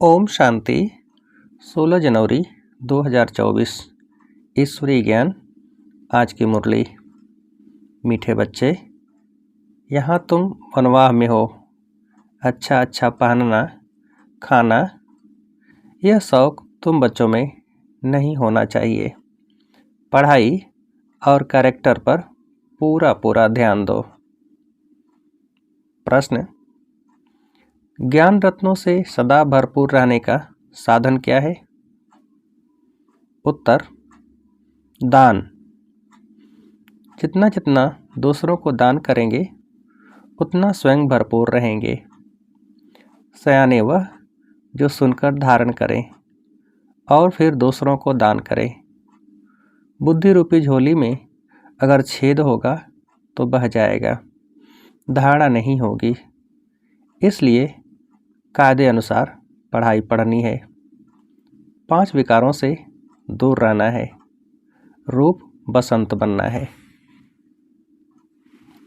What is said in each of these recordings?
ओम शांति। 16 जनवरी 2024 ईश्वरीय ज्ञान। आज की मुरली। मीठे बच्चे, यहाँ तुम वनवाह में हो। अच्छा अच्छा पहनना, खाना, यह शौक तुम बच्चों में नहीं होना चाहिए। पढ़ाई और कैरेक्टर पर पूरा पूरा ध्यान दो। प्रश्न: ज्ञान रत्नों से सदा भरपूर रहने का साधन क्या है? उत्तर: दान। जितना जितना दूसरों को दान करेंगे उतना स्वयं भरपूर रहेंगे। सयाने वह जो सुनकर धारण करें और फिर दूसरों को दान करें। बुद्धि रूपी झोली में अगर छेद होगा तो बह जाएगा, धारणा नहीं होगी। इसलिए कायदे अनुसार पढ़ाई पढ़नी है। 5 विकारों से दूर रहना है। रूप बसंत बनना है।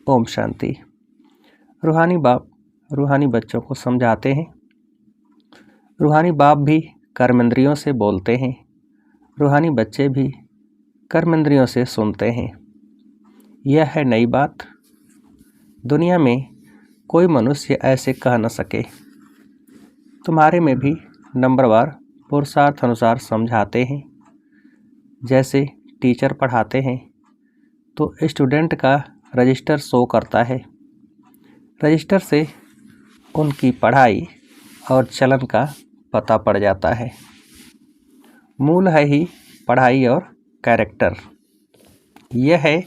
ओम शांति। रूहानी बाप रूहानी बच्चों को समझाते हैं। रूहानी बाप भी कर्मेंद्रियों से बोलते हैं। रूहानी बच्चे भी कर्मेंद्रियों से सुनते हैं। यह है नई बात। दुनिया में कोई मनुष्य ऐसे कह न सके। तुम्हारे में भी नंबरवार पुरुषार्थ अनुसार समझाते हैं। जैसे टीचर पढ़ाते हैं तो स्टूडेंट का रजिस्टर शो करता है। रजिस्टर से उनकी पढ़ाई और चलन का पता पड़ जाता है। मूल है ही पढ़ाई और कैरेक्टर। यह है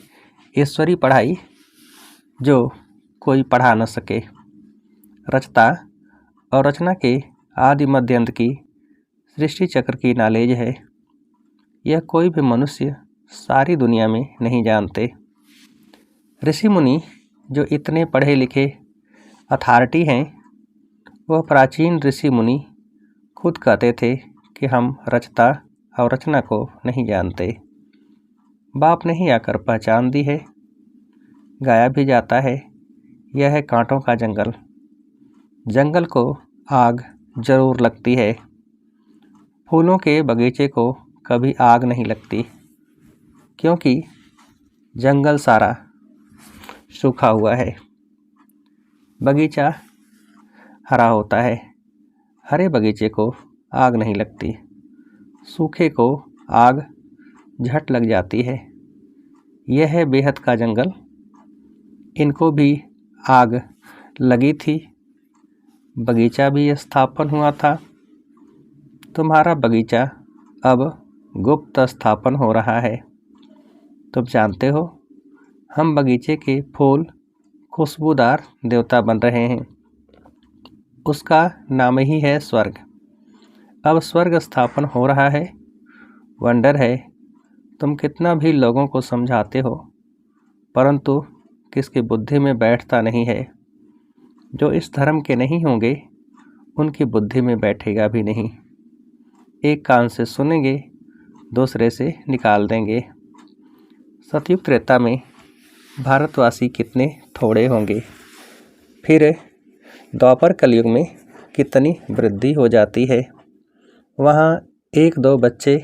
ईश्वरी पढ़ाई जो कोई पढ़ा न सके। रचता और रचना के आदि मध्य अंत की सृष्टि चक्र की नॉलेज है। यह कोई भी मनुष्य सारी दुनिया में नहीं जानते। ऋषि मुनि जो इतने पढ़े लिखे अथॉरिटी हैं, वह प्राचीन ऋषि मुनि खुद कहते थे कि हम रचता और रचना को नहीं जानते। बाप ने ही आकर पहचान दी है। गाया भी जाता है, यह है कांटों का जंगल। जंगल को आग जरूर लगती है। फूलों के बगीचे को कभी आग नहीं लगती, क्योंकि जंगल सारा सूखा हुआ है। बगीचा हरा होता है। हरे बगीचे को आग नहीं लगती। सूखे को आग झट लग जाती है। यह है बेहद का जंगल। इनको भी आग लगी थी। बगीचा भी स्थापन हुआ था। तुम्हारा बगीचा अब गुप्त स्थापन हो रहा है। तुम जानते हो, हम बगीचे के फूल खुशबूदार देवता बन रहे हैं। उसका नाम ही है स्वर्ग। अब स्वर्ग स्थापन हो रहा है। वंडर है, तुम कितना भी लोगों को समझाते हो, परंतु किसकी बुद्धि में बैठता नहीं है। जो इस धर्म के नहीं होंगे उनकी बुद्धि में बैठेगा भी नहीं। एक कान से सुनेंगे, दूसरे से निकाल देंगे। सतयुग त्रेता में भारतवासी कितने थोड़े होंगे, फिर द्वापर कलयुग में कितनी वृद्धि हो जाती है। वहाँ 1-2 बच्चे,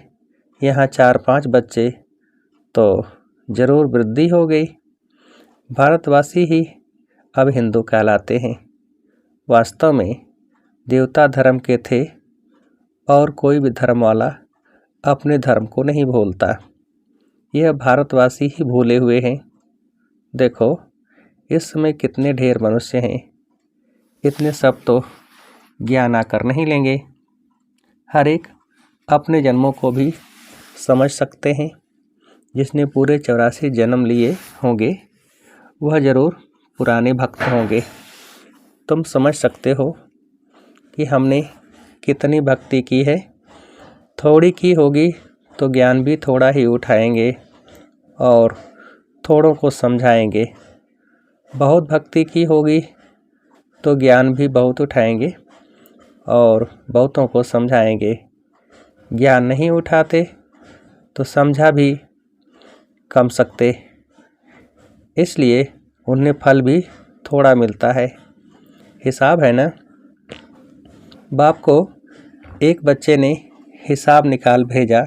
यहाँ 4-5 बच्चे, तो जरूर वृद्धि हो गई। भारतवासी ही अब हिंदू कहलाते हैं। वास्तव में देवता धर्म के थे और कोई भी धर्म वाला अपने धर्म को नहीं भूलता। यह भारतवासी ही भूले हुए हैं। देखो इस समय कितने ढेर मनुष्य हैं। इतने सब तो ज्ञान आकर नहीं लेंगे। हर एक अपने जन्मों को भी समझ सकते हैं। जिसने पूरे 84 जन्म लिए होंगे वह जरूर पुराने भक्त होंगे। तुम समझ सकते हो कि हमने कितनी भक्ति की है। थोड़ी की होगी तो ज्ञान भी थोड़ा ही उठाएंगे और थोड़ों को समझाएंगे। बहुत भक्ति की होगी तो ज्ञान भी बहुत उठाएंगे और बहुतों को समझाएंगे। ज्ञान नहीं उठाते तो समझा भी कम सकते, इसलिए उन्हें फल भी थोड़ा मिलता है। हिसाब है ना। बाप को एक बच्चे ने हिसाब निकाल भेजा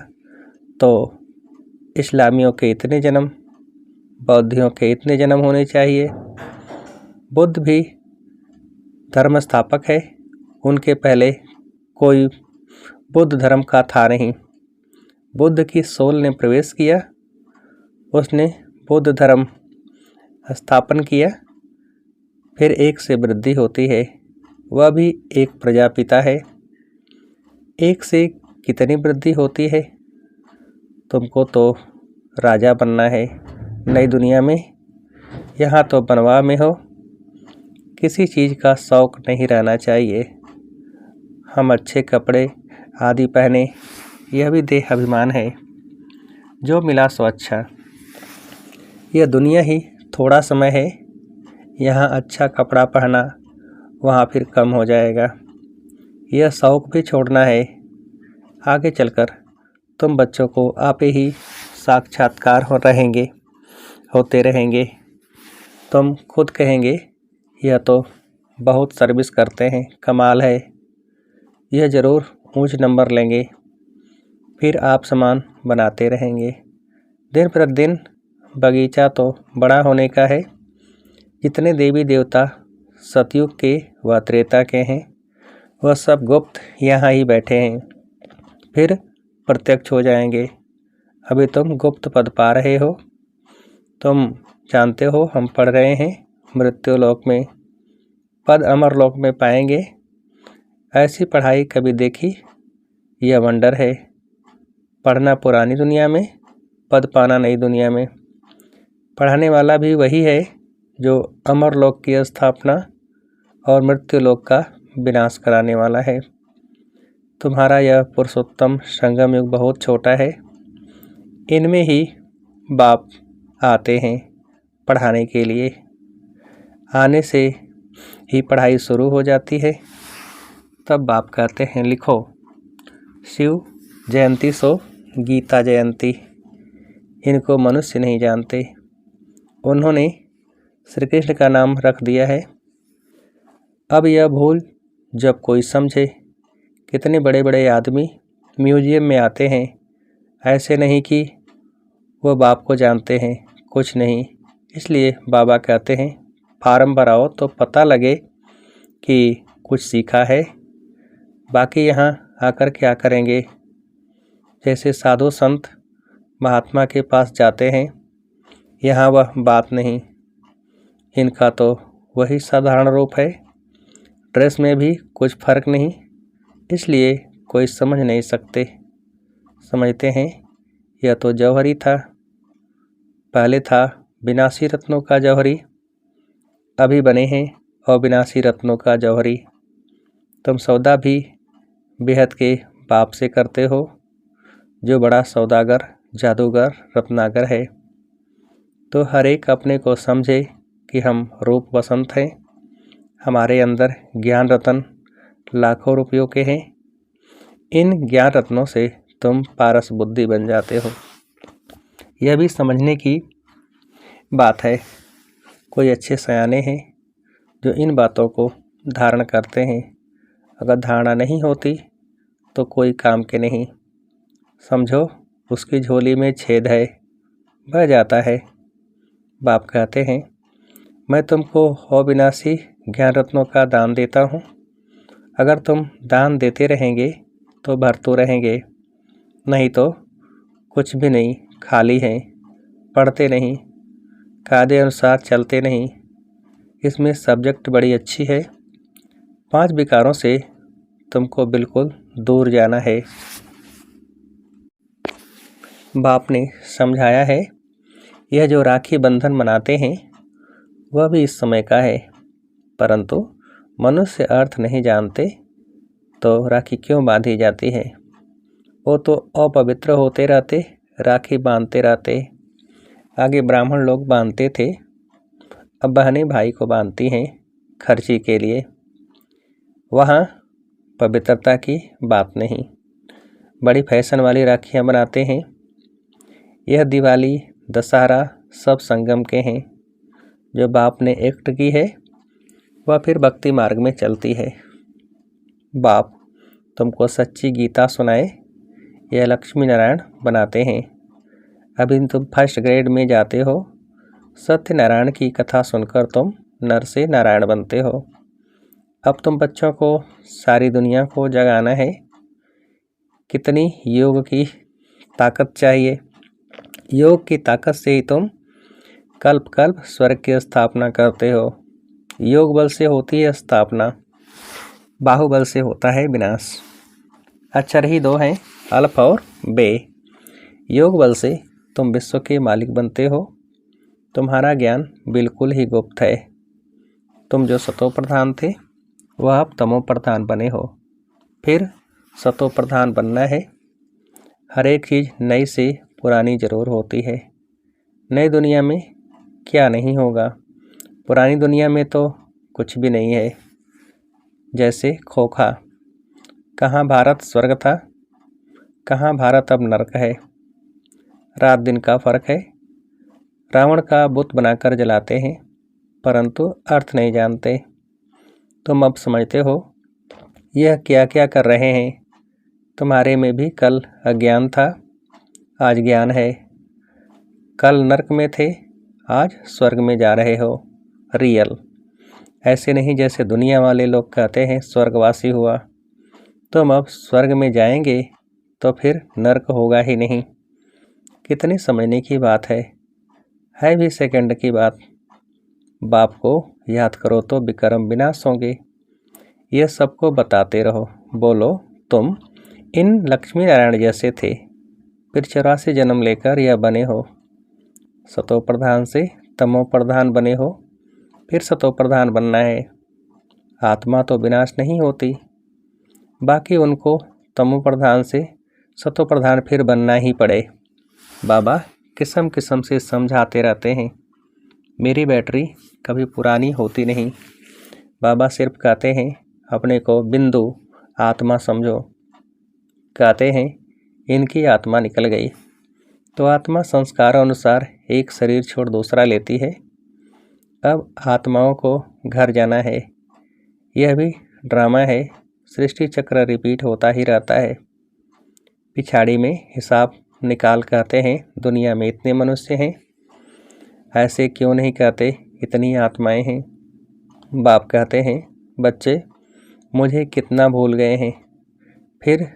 तो इस्लामियों के इतने जन्म, बौद्धियों के इतने जन्म होने चाहिए। बुद्ध भी धर्म स्थापक है, उनके पहले कोई बुद्ध धर्म का था नहीं। बुद्ध की सोल ने प्रवेश किया, उसने बुद्ध धर्म स्थापन किया। फिर एक से वृद्धि होती है, वह भी एक प्रजापिता है। एक से कितनी वृद्धि होती है? तुमको तो राजा बनना है नई दुनिया में, यहाँ तो बनवा में हो। किसी चीज़ का शौक नहीं रहना चाहिए। हम अच्छे कपड़े आदि पहने, यह भी देह अभिमान है। जो मिला सो अच्छा। यह दुनिया ही थोड़ा समय है, यहाँ अच्छा कपड़ा पहना, वहाँ फिर कम हो जाएगा। यह शौक भी छोड़ना है। आगे चलकर तुम बच्चों को आप ही साक्षात्कार होते रहेंगे। तुम खुद कहेंगे यह तो बहुत सर्विस करते हैं, कमाल है। यह ज़रूर ऊंच नंबर लेंगे। फिर आप सामान बनाते रहेंगे। दिन प्रतिदिन बगीचा तो बड़ा होने का है। जितने देवी देवता सतयुग के व त्रेता के हैं, वह सब गुप्त यहाँ ही बैठे हैं, फिर प्रत्यक्ष हो जाएंगे। अभी तुम गुप्त पद पा रहे हो। तुम जानते हो हम पढ़ रहे हैं मृत्युलोक में, पद अमरलोक में पाएंगे। ऐसी पढ़ाई कभी देखी? यह वंडर है। पढ़ना पुरानी दुनिया में, पद पाना नई दुनिया में। पढ़ाने वाला भी वही है जो अमरलोक की स्थापना और मृत्युलोक का विनाश कराने वाला है। तुम्हारा यह पुरुषोत्तम संगम युग बहुत छोटा है। इनमें ही बाप आते हैं पढ़ाने के लिए। आने से ही पढ़ाई शुरू हो जाती है। तब बाप कहते हैं लिखो, शिव जयंती सो गीता जयंती। इनको मनुष्य नहीं जानते। उन्होंने श्री कृष्ण का नाम रख दिया है। अब यह भूल जब कोई समझे। कितने बड़े बड़े आदमी म्यूजियम में आते हैं, ऐसे नहीं कि वो बाप को जानते हैं, कुछ नहीं। इसलिए बाबा कहते हैं फार्म भराओ तो पता लगे कि कुछ सीखा है। बाकी यहाँ आकर क्या करेंगे? जैसे साधु संत महात्मा के पास जाते हैं, यहाँ वह बात नहीं। इनका तो वही साधारण रूप है। ड्रेस में भी कुछ फर्क नहीं, इसलिए कोई समझ नहीं सकते। समझते हैं यह तो जौहरी था, पहले था विनाशी रत्नों का जौहरी, अभी बने हैं अविनाशी रत्नों का जौहरी। तुम सौदा भी बेहद के बाप से करते हो, जो बड़ा सौदागर, जादूगर, रत्नागर है। तो हर एक अपने को समझे कि हम रूप वसंत हैं। हमारे अंदर ज्ञान रत्न लाखों रुपयों के हैं। इन ज्ञान रत्नों से तुम पारस बुद्धि बन जाते हो। यह भी समझने की बात है। कोई अच्छे सयाने हैं जो इन बातों को धारण करते हैं। अगर धारणा नहीं होती तो कोई काम के नहीं। समझो उसकी झोली में छेद है, बह जाता है। बाप कहते हैं मैं तुमको अविनाशी ज्ञान रत्नों का दान देता हूँ। अगर तुम दान देते रहेंगे तो भरते रहेंगे, नहीं तो कुछ भी नहीं, खाली हैं। पढ़ते नहीं, कायदे अनुसार चलते नहीं। इसमें सब्जेक्ट बड़ी अच्छी है। 5 विकारों से तुमको बिल्कुल दूर जाना है। बाप ने समझाया है। यह जो राखी बंधन मनाते हैं वह भी इस समय का है, परंतु मनुष्य अर्थ नहीं जानते तो राखी क्यों बांधी जाती है। वो तो अपवित्र होते रहते, राखी बांधते रहते। आगे ब्राह्मण लोग बांधते थे, अब बहनें भाई को बांधती हैं खर्ची के लिए। वहाँ पवित्रता की बात नहीं। बड़ी फैशन वाली राखियाँ बनाते हैं। यह दिवाली, दशहरा सब संगम के हैं। जो बाप ने एक्ट की है वह फिर भक्ति मार्ग में चलती है। बाप तुमको सच्ची गीता सुनाए या लक्ष्मी नारायण बनाते हैं। अभी तुम फर्स्ट ग्रेड में जाते हो, सत्यनारायण की कथा सुनकर तुम नर से नारायण बनते हो। अब तुम बच्चों को सारी दुनिया को जगाना है। कितनी योग की ताकत चाहिए। योग की ताकत से ही तुम कल्प कल्प स्वर्ग की स्थापना करते हो। योग बल से होती है स्थापना, बाहुबल से होता है विनाश। अक्षर ही दो हैं, अल्फ और बे। योग बल से तुम विश्व के मालिक बनते हो। तुम्हारा ज्ञान बिल्कुल ही गुप्त है। तुम जो सतो प्रधान थे वह अब तमो प्रधान बने हो, फिर सतो प्रधान बनना है। हर एक चीज़ नई से पुरानी जरूर होती है। नई दुनिया में क्या नहीं होगा, पुरानी दुनिया में तो कुछ भी नहीं है। जैसे खोखा, कहाँ भारत स्वर्ग था, कहाँ भारत अब नरक है। रात दिन का फर्क है। रावण का बुत बनाकर जलाते हैं परंतु अर्थ नहीं जानते। तुम अब समझते हो यह क्या क्या कर रहे हैं। तुम्हारे में भी कल अज्ञान था, आज ज्ञान है। कल नरक में थे, आज स्वर्ग में जा रहे हो। रियल ऐसे नहीं जैसे दुनिया वाले लोग कहते हैं स्वर्गवासी हुआ। तुम अब स्वर्ग में जाएंगे तो फिर नरक होगा ही नहीं। कितनी समझने की बात है भी सेकंड की बात। बाप को याद करो तो विक्रम विनाश होंगे। यह सबको बताते रहो। बोलो तुम इन लक्ष्मी नारायण जैसे थे, फिर 84 जन्म लेकर यह बने हो। सतो प्रधान से तमो प्रधान बने हो, फिर सतो प्रधान बनना है। आत्मा तो विनाश नहीं होती, बाकी उनको तमो प्रधान से सतो प्रधान फिर बनना ही पड़े। बाबा किस्म किस्म से समझाते रहते हैं। मेरी बैटरी कभी पुरानी होती नहीं। बाबा सिर्फ कहते हैं अपने को बिंदु आत्मा समझो। कहते हैं इनकी आत्मा निकल गई तो आत्मा संस्कार अनुसार एक शरीर छोड़ दूसरा लेती है। अब आत्माओं को घर जाना है। यह भी ड्रामा है। सृष्टि चक्र रिपीट होता ही रहता है। पिछाड़ी में हिसाब निकाल कहते हैं दुनिया में इतने मनुष्य हैं। ऐसे क्यों नहीं कहते इतनी आत्माएं हैं। बाप कहते हैं बच्चे मुझे कितना भूल गए हैं, फिर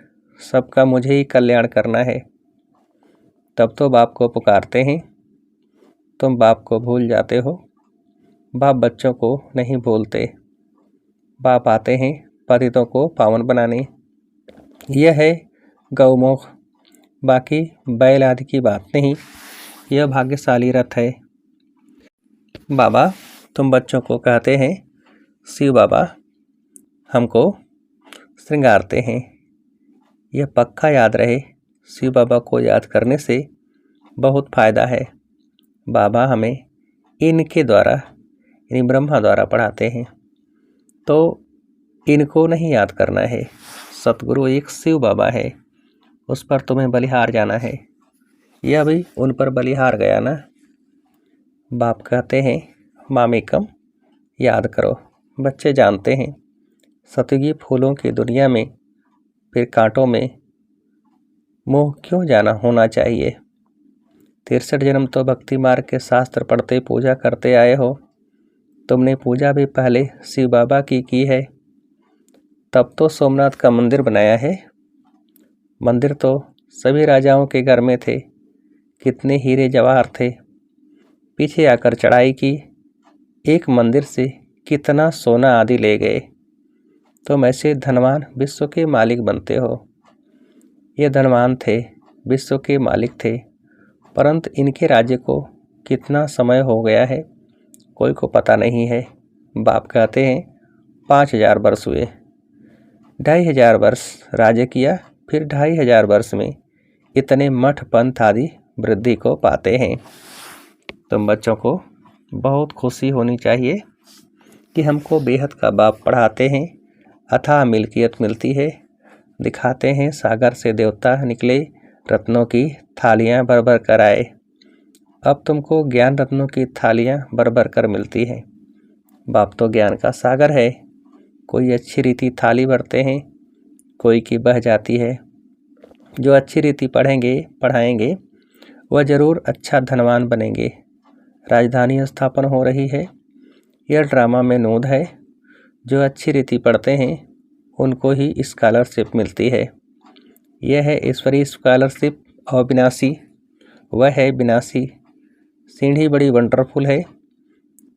सबका मुझे ही कल्याण करना है। तब तो बाप को पुकारते हैं। तुम बाप को भूल जाते हो। बाप बच्चों को नहीं भूलते। बाप आते हैं पतितों को पावन बनाने। यह है गौमुख, बाकी बैल आदि की बात नहीं। यह भाग्यशाली रथ है। बाबा तुम बच्चों को कहते हैं शिव बाबा हमको श्रृंगारते हैं। यह पक्का याद रहे, शिव बाबा को याद करने से बहुत फ़ायदा है। बाबा हमें इनके द्वारा यानी ब्रह्मा द्वारा पढ़ाते हैं, तो इनको नहीं याद करना है। सतगुरु एक शिव बाबा है, उस पर तुम्हें बलिहार जाना है। यह भी उन पर बलिहार गया ना। बाप कहते हैं मामेकम याद करो। बच्चे जानते हैं सतयुगी फूलों की दुनिया में फिर कांटों में मोह क्यों जाना होना चाहिए। 63 जन्म तो भक्ति मार्ग के शास्त्र पढ़ते पूजा करते आए हो। तुमने पूजा भी पहले शिव बाबा की है, तब तो सोमनाथ का मंदिर बनाया है। मंदिर तो सभी राजाओं के घर में थे। कितने हीरे जवाहर थे। पीछे आकर चढ़ाई की, एक मंदिर से कितना सोना आदि ले गए। तुम ऐसे धनवान विश्व के मालिक बनते हो। ये धनवान थे, विश्व के मालिक थे, परंतु इनके राज्य को कितना समय हो गया है कोई को पता नहीं है। बाप कहते हैं 5000 वर्ष हुए। 2500 वर्ष राज्य किया, फिर 2500 वर्ष में इतने मठ पंथ आदि वृद्धि को पाते हैं। तुम बच्चों को बहुत खुशी होनी चाहिए कि हमको बेहद का बाप पढ़ाते हैं। अथाह मिल्कियत मिलती है। दिखाते हैं सागर से देवता निकले, रत्नों की थालियां भर भर कर आए। अब तुमको ज्ञान रत्नों की थालियां भर भर कर मिलती हैं। बाप तो ज्ञान का सागर है। कोई अच्छी रीति थाली भरते हैं, कोई की बह जाती है। जो अच्छी रीति पढ़ाएंगे वह जरूर अच्छा धनवान बनेंगे। राजधानी स्थापन हो रही है। यह ड्रामा में नोंद है। जो अच्छी रीति पढ़ते हैं उनको ही स्कॉलरशिप मिलती है। यह है ईश्वरीय स्कॉलरशिप अविनाशी, वह है विनाशी। सीढ़ी बड़ी वंडरफुल है।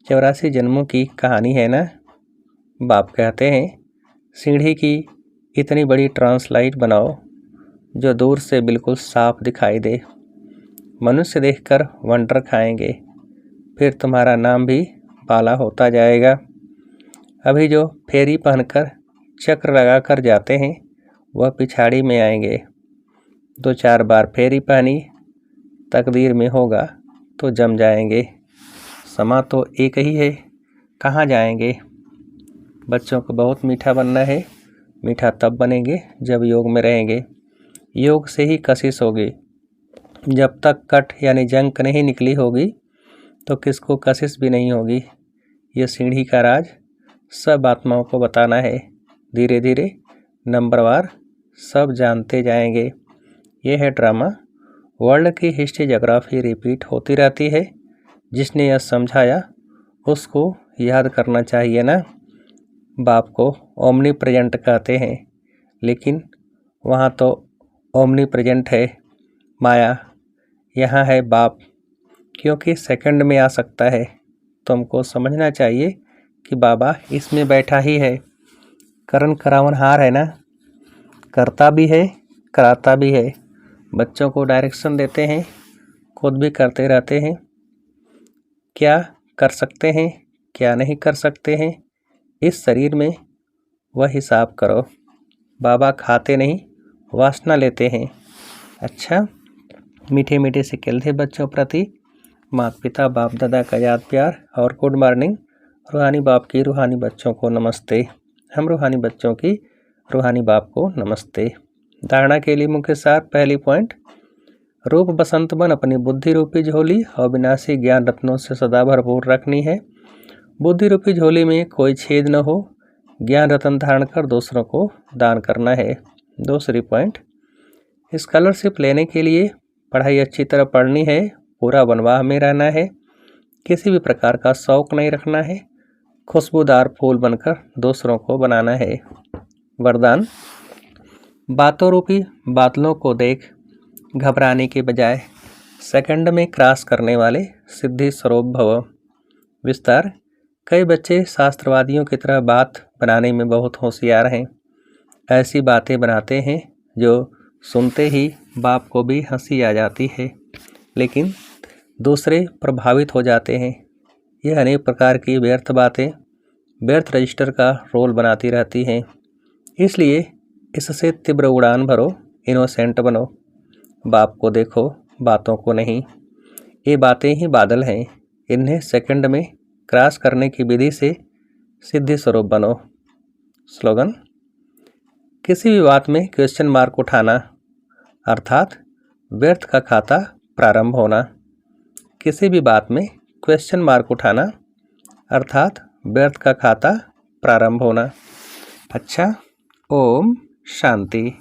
84 जन्मों की कहानी है ना। बाप कहते हैं सीढ़ी की इतनी बड़ी ट्रांसलाइट बनाओ जो दूर से बिल्कुल साफ दिखाई दे। मनुष्य देखकर वंडर खाएंगे, फिर तुम्हारा नाम भी बाला होता जाएगा। अभी जो फेरी पहनकर चक्र लगाकर जाते हैं वह पिछाड़ी में आएंगे। 2-4 बार फेरी पहनी, तकदीर में होगा तो जम जाएंगे। समा तो एक ही है, कहाँ जाएंगे। बच्चों को बहुत मीठा बनना है। मीठा तब बनेंगे जब योग में रहेंगे। योग से ही कशिश होगी। जब तक कट यानी जंक नहीं निकली होगी तो किसको कशिश भी नहीं होगी। ये सीढ़ी का राज सब आत्माओं को बताना है। धीरे धीरे नंबरवार सब जानते जाएंगे। यह है ड्रामा। वर्ल्ड की हिस्ट्री ज्योग्राफी रिपीट होती रहती है। जिसने यह समझाया उसको याद करना चाहिए ना। बाप को ओमनी प्रेजेंट कहते हैं, लेकिन वहाँ तो ओमनी प्रेजेंट है माया। यहाँ है बाप, क्योंकि सेकंड में आ सकता है। तुमको समझना चाहिए कि बाबा इसमें बैठा ही है। करण करावनहार है ना, करता भी है कराता भी है। बच्चों को डायरेक्शन देते हैं, खुद भी करते रहते हैं। क्या कर सकते हैं क्या नहीं कर सकते हैं इस शरीर में वह हिसाब करो। बाबा खाते नहीं वासना लेते हैं। अच्छा, मीठे मीठे से कहते बच्चों प्रति माता पिता बाप दादा का याद प्यार और गुड मॉर्निंग। रूहानी बाप की रूहानी बच्चों को नमस्ते। हम रूहानी बच्चों की रूहानी बाप को नमस्ते। धारणा के लिए मुख्य सार। पहली पॉइंट, रूप बसंत बन अपनी बुद्धि रूपी झोली अविनाशी ज्ञान रत्नों से सदा भरपूर रखनी है। बुद्धि रूपी झोली में कोई छेद न हो। ज्ञान रत्न धारण कर दूसरों को दान करना है। दूसरी पॉइंट, स्कॉलरशिप लेने के लिए पढ़ाई अच्छी तरह पढ़नी है। पूरा वनवाह में रहना है। किसी भी प्रकार का शौक नहीं रखना है। खुशबूदार फूल बनकर दूसरों को बनाना है। वरदान, बातों रूपी बादलों को देख घबराने के बजाय सेकंड में क्रॉस करने वाले सिद्धि स्वरूप भव। विस्तार, कई बच्चे शास्त्रवादियों की तरह बात बनाने में बहुत होशियार हैं। ऐसी बातें बनाते हैं जो सुनते ही बाप को भी हंसी आ जाती है, लेकिन दूसरे प्रभावित हो जाते हैं। यह अनेक प्रकार की व्यर्थ बातें व्यर्थ रजिस्टर का रोल बनाती रहती हैं। इसलिए इससे तीव्र उड़ान भरो, इनोसेंट बनो। बाप को देखो, बातों को नहीं। ये बातें ही बादल हैं। इन्हें सेकंड में क्रॉस करने की विधि से सिद्धि स्वरूप बनो। स्लोगन, किसी भी बात में क्वेश्चन मार्क उठाना अर्थात व्यर्थ का खाता प्रारंभ होना। किसी भी बात में क्वेश्चन मार्क उठाना अर्थात व्यर्थ का खाता प्रारंभ होना। अच्छा, ओम शांति।